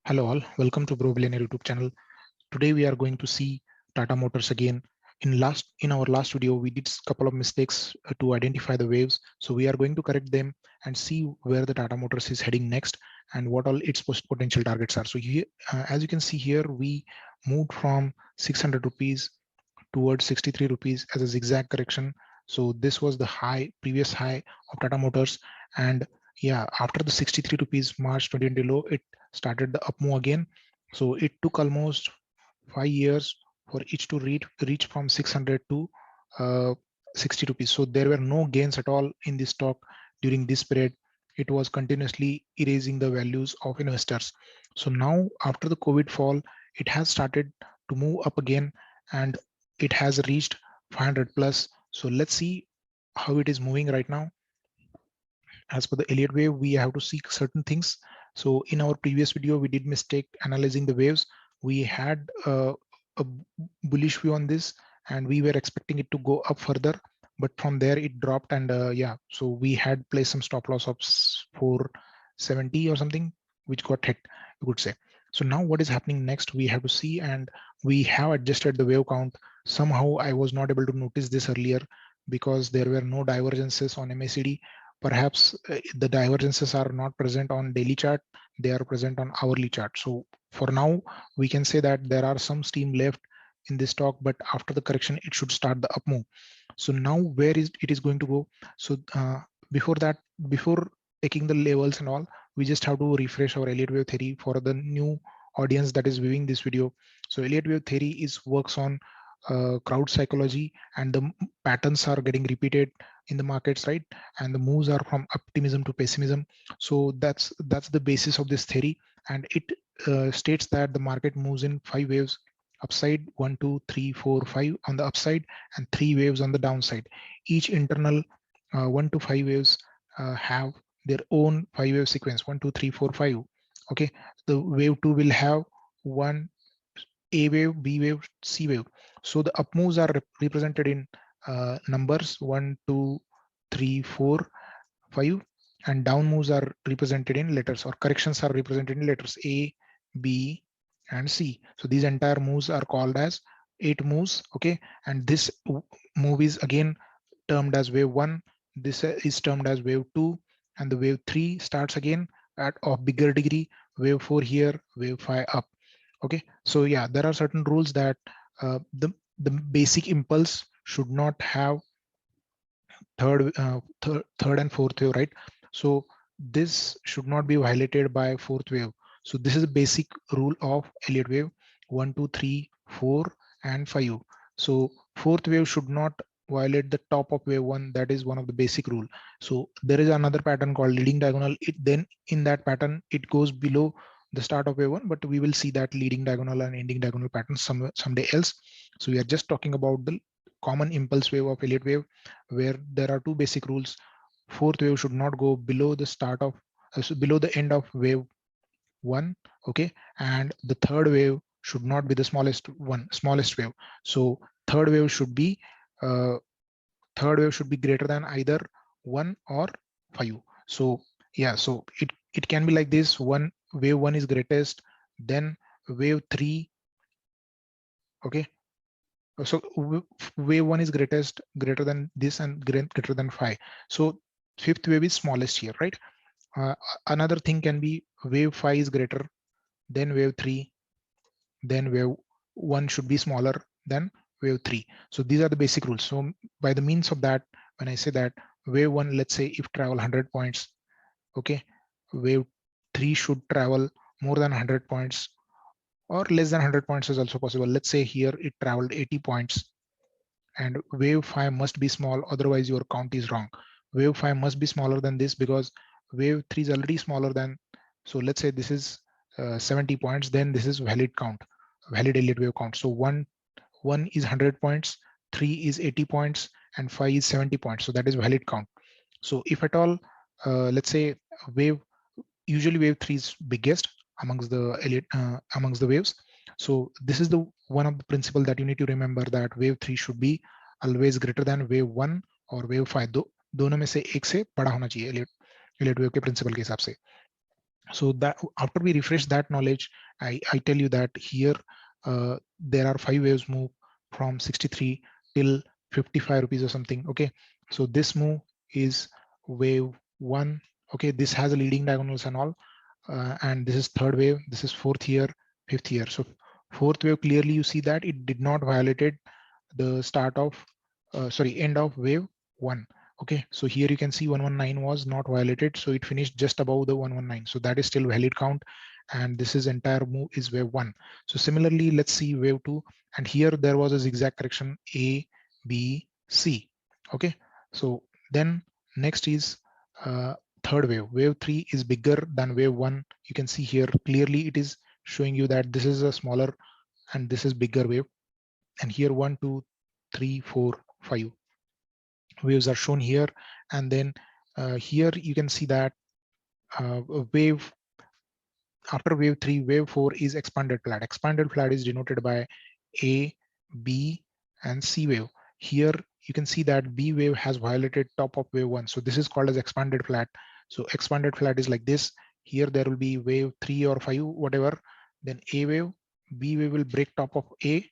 Hello all, welcome to Billionaire YouTube channel. Today we are going to see Tata Motors again. In our last video, we did a couple of mistakes to identify the waves. So we are going to correct them and see where the Tata Motors is heading next and what all its potential targets are. So here, as you can see here, we moved from 600 rupees towards 63 rupees as a zigzag correction. So this was the previous high of Tata Motors. And yeah, after the 63 rupees March 2020 low, it started the up move again. So it took almost 5 years for each to reach from 600 to 60 rupees. So there were no gains at all in this stock during this period. It was continuously erasing the values of investors. So now after the COVID fall, it has started to move up again and it has reached 500 plus. So let's see how it is moving right now. As per the Elliot wave, we have to see certain things. So in our previous video, we did mistake analyzing the waves. We had a bullish view on this and we were expecting it to go up further, but from there it dropped and yeah, so we had placed some stop loss of 470 or something, which got hit, you could say. So now what is happening next, we have to see, and we have adjusted the wave count. Somehow I was not able to notice this earlier because there were no divergences on MACD. Perhaps the divergences are not present on daily chart, they are present on hourly chart. So for now, we can say that there are some steam left in this stock, but after the correction, it should start the up move. So now where is it is going to go? So before that, before taking the levels and all, we just have to refresh our Elliott wave theory for the new audience that is viewing this video. So Elliott wave theory works on crowd psychology, and the patterns are getting repeated in the markets, right? And the moves are from optimism to pessimism. So that's the basis of this theory, and it states that the market moves in 5 waves: upside 1 2 3 4 5 on the upside, and 3 waves on the downside. Each internal 1 to 5 waves have their own 5 wave sequence: 1 2 3 4 5. Okay, the wave 2 will have one A wave, B wave, C wave. So the up moves are represented in numbers 1 2 3 4 5, and down moves are represented in letters, or corrections are represented in letters A, B, and C. So these entire moves are called as 8 moves. Okay, and this move is again termed as wave 1. This is termed as wave 2, and the wave 3 starts again at of bigger degree. Wave 4 here, wave 5 up. Okay, so yeah, there are certain rules that the basic impulse should not have third and fourth wave, right? So this should not be violated by fourth wave. So this is a basic rule of Elliott wave: 1 2 3 4 and 5. So fourth wave should not violate the top of wave 1. That is one of the basic rule. So there is another pattern called leading diagonal. It then in that pattern it goes below the start of wave 1, but we will see that leading diagonal and ending diagonal pattern someday else. So we are just talking about the common impulse wave of Elliott wave, where there are two basic rules. Fourth wave should not go below the start of below the end of wave 1. Okay, and the third wave should not be the smallest wave. So third wave should be greater than either 1 or 5. So yeah, so it can be like this: wave 1 is greatest, then wave 3. Okay, so wave 1 is greater than this, and greater than 5. So fifth wave is smallest here, right? Another thing can be wave 5 is greater, then wave 3, then wave 1 should be smaller than wave 3. So these are the basic rules. So by the means of that, when I say that wave 1, let's say if travel 100 points, okay, wave 3 should travel more than 100 points, or less than 100 points is also possible. Let's say here it traveled 80 points, and wave 5 must be small, otherwise your count is wrong. Wave 5 must be smaller than this because wave 3 is already smaller than, so let's say this is 70 points, then this is valid count, valid Elliott wave count. So one is 100 points, 3 is 80 points, and 5 is 70 points, so that is valid count. So if at all, let's say usually wave 3 is biggest amongst the waves. So this is the one of the principle that you need to remember, that wave 3 should be always greater than wave 1 or wave 5. दोनों में से एक से बड़ा होना चाहिए Elliott wave के principle के हिसाब से. So that after we refresh that knowledge, I tell you that here there are 5 waves move from 63 till 55 rupees or something. Okay, so this move is wave one. Okay, this has a leading diagonals and all, and this is third wave, this is fourth here, fifth here. So fourth wave, clearly you see that it did not violated the start of end of wave one. Okay, so here you can see 119 was not violated, so it finished just above the 119, so that is still valid count, and this is entire move is wave one. So similarly, let's see wave two, and here there was a zigzag correction A, B, C. Okay, so then next is third wave. Wave three is bigger than wave one. You can see here clearly it is showing you that this is a smaller and this is bigger wave, and here 1, 2, 3, 4, 5 waves are shown here. And then here you can see that wave after wave 3, wave 4 is expanded flat. Expanded flat is denoted by A, B, and C wave. Here you can see that B wave has violated top of wave 1, so this is called as expanded flat. So expanded flat is like this. Here there will be wave 3 or 5, whatever, then A wave, B wave will break top of A,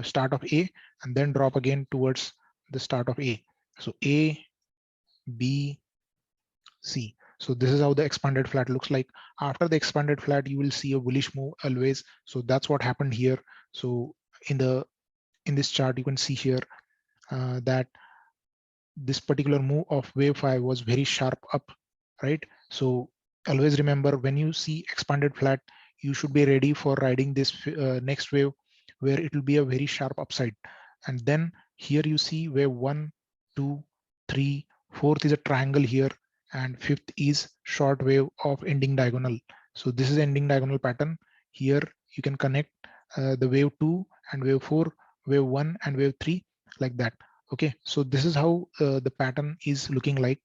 start of A, and then drop again towards the start of A. So A, B, C. So this is how the expanded flat looks like. After the expanded flat, you will see a bullish move always. So that's what happened here. So in this chart, you can see here that this particular move of wave 5 was very sharp up, right? So always remember, when you see expanded flat, you should be ready for riding this next wave where it will be a very sharp upside. And then here you see wave 1, 2, 3, fourth is a triangle here, and fifth is short wave of ending diagonal. So this is ending diagonal pattern. Here you can connect the wave 2 and wave 4, wave 1 and wave 3 like that. Okay, so this is how the pattern is looking like.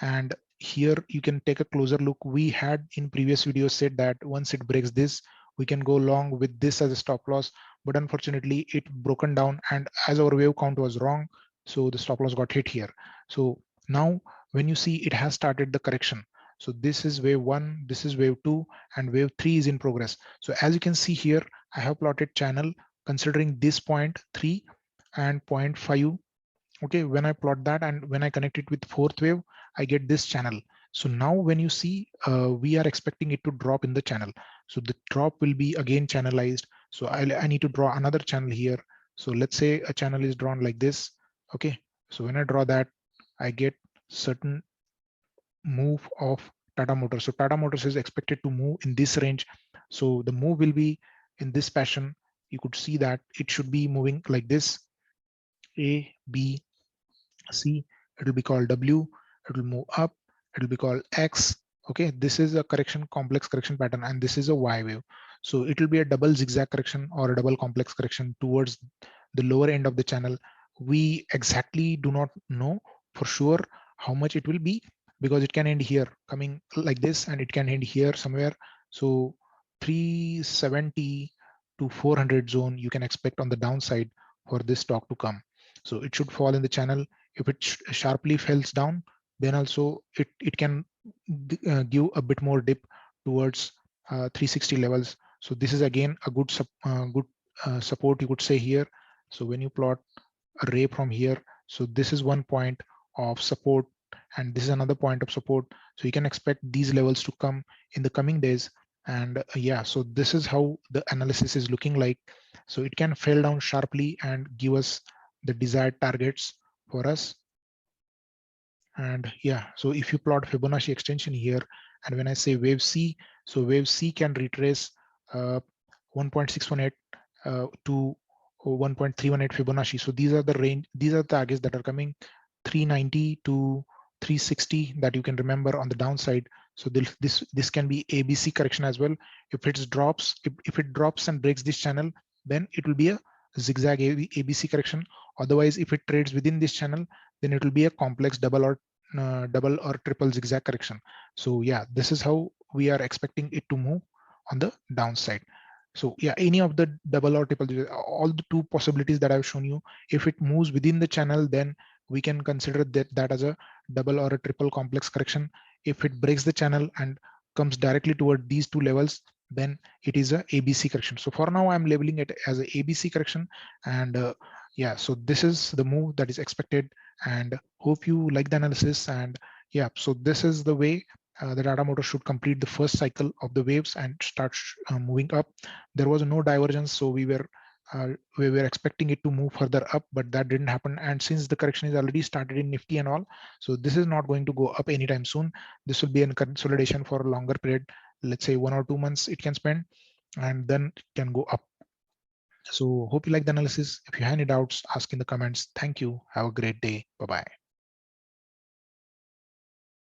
And here you can take a closer look. We had in previous videos said that once it breaks this, we can go long with this as a stop loss, but unfortunately it broken down, and as our wave count was wrong, so the stop loss got hit here. So now when you see it has started the correction, so this is wave 1, this is wave 2, and wave 3 is in progress. So as you can see here, I have plotted channel considering this point 3 and 0.5. Okay, when I plot that and when I connect it with fourth wave, I get this channel. So now when you see, we are expecting it to drop in the channel. So the drop will be again channelized. So I need to draw another channel here. So let's say a channel is drawn like this. Okay, so when I draw that, I get certain move of Tata Motors. So Tata Motors is expected to move in this range. So the move will be in this fashion. You could see that it should be moving like this: A, B, C, it will be called W, it will move up, it will be called X. Okay, this is a correction, complex correction pattern, and this is a Y wave. So it will be a double zigzag correction or a double complex correction towards the lower end of the channel. We exactly do not know for sure how much it will be, because it can end here coming like this, and it can end here somewhere. So 370 to 400 zone you can expect on the downside for this stock to come. So it should fall in the channel. If it sharply falls down, then also it can give a bit more dip towards 360 levels. So this is again a good support, you could say here. So when you plot a ray from here, so this is one point of support and this is another point of support. So you can expect these levels to come in the coming days. And yeah, so this is how the analysis is looking like. So it can fall down sharply and give us the desired targets for us. And yeah, so if you plot Fibonacci extension here, and when I say wave C, so wave C can retrace 1.618 to 1.318 Fibonacci. So these are the range, these are the targets that are coming 390 to 360 that you can remember on the downside. So this can be ABC correction as well. If it drops, if it drops and breaks this channel, then it will be a zigzag ABC correction. Otherwise, if it trades within this channel, then it will be a complex double or triple zigzag correction. So yeah, this is how we are expecting it to move on the downside. So yeah, any of the double or triple, all the two possibilities that I've shown you, if it moves within the channel, then we can consider that as a double or a triple complex correction. If it breaks the channel and comes directly toward these two levels, then it is a ABC correction. So for now, I'm labeling it as a ABC correction. And yeah, so this is the move that is expected, and hope you like the analysis. And yeah, so this is the way the Tata Motors should complete the first cycle of the waves and start moving up. There was no divergence, so we were expecting it to move further up, but that didn't happen. And since the correction is already started in Nifty and all, so this is not going to go up anytime soon. This will be a consolidation for a longer period, let's say 1 or 2 months it can spend, and then it can go up. So hope you like the analysis. If you have any doubts, ask in the comments. Thank you. Have a great day. Bye bye.